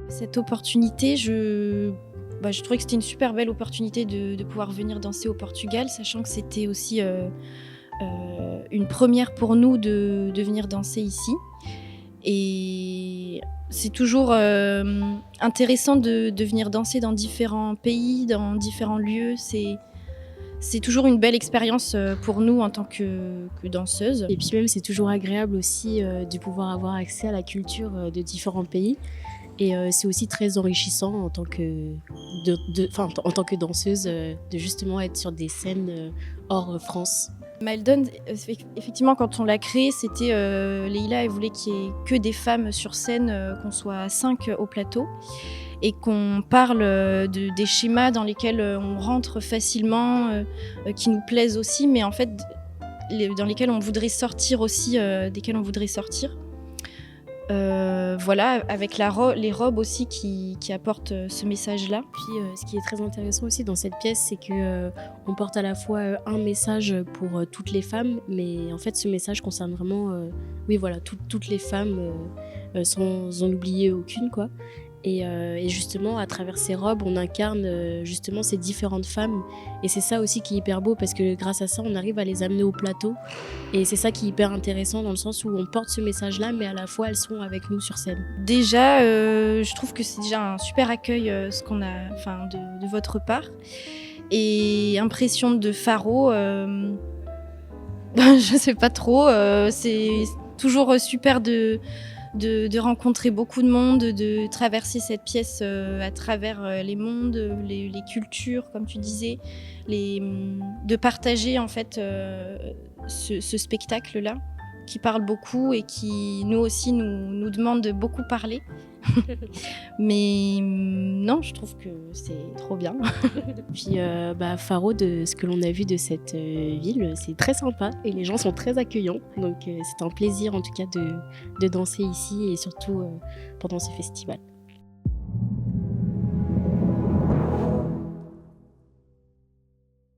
Cette opportunité, je trouvais que c'était une super belle opportunité de pouvoir venir danser au Portugal, sachant que c'était aussi une première pour nous de venir danser ici. Et c'est toujours intéressant de venir danser dans différents pays, dans différents lieux. C'est toujours une belle expérience pour nous en tant que danseuses. Et puis même, c'est toujours agréable aussi de pouvoir avoir accès à la culture de différents pays. Et c'est aussi très enrichissant en tant que, en tant que danseuse de justement être sur des scènes hors France. Maldon, effectivement, quand on l'a créé, c'était Leïla, elle voulait qu'il y ait que des femmes sur scène, qu'on soit 5 au plateau et qu'on parle des schémas dans lesquels on rentre facilement, qui nous plaisent aussi, mais en fait, dans lesquels on voudrait sortir aussi, desquels on voudrait sortir. Voilà, avec les robes aussi qui apportent ce message-là. Puis ce qui est très intéressant aussi dans cette pièce, c'est que on porte à la fois un message pour toutes les femmes, mais en fait ce message concerne vraiment oui, voilà, toutes les femmes sans en oublier aucune, quoi. Et justement, à travers ces robes, on incarne justement ces différentes femmes. Et c'est ça aussi qui est hyper beau, parce que grâce à ça, on arrive à les amener au plateau. Et c'est ça qui est hyper intéressant, dans le sens où on porte ce message-là, mais à la fois, elles sont avec nous sur scène. Déjà, je trouve que c'est déjà un super accueil ce qu'on a, de votre part. Et impression de Faro, je sais pas trop. C'est toujours super de rencontrer beaucoup de monde, de traverser cette pièce à travers les mondes, les cultures, comme tu disais, de partager en fait ce spectacle-là qui parle beaucoup et qui nous aussi nous demande de beaucoup parler. Mais non, je trouve que c'est trop bien. Puis Faro, de ce que l'on a vu de cette ville, c'est très sympa et les gens sont très accueillants. Donc c'est un plaisir en tout cas de danser ici et surtout pendant ce festival.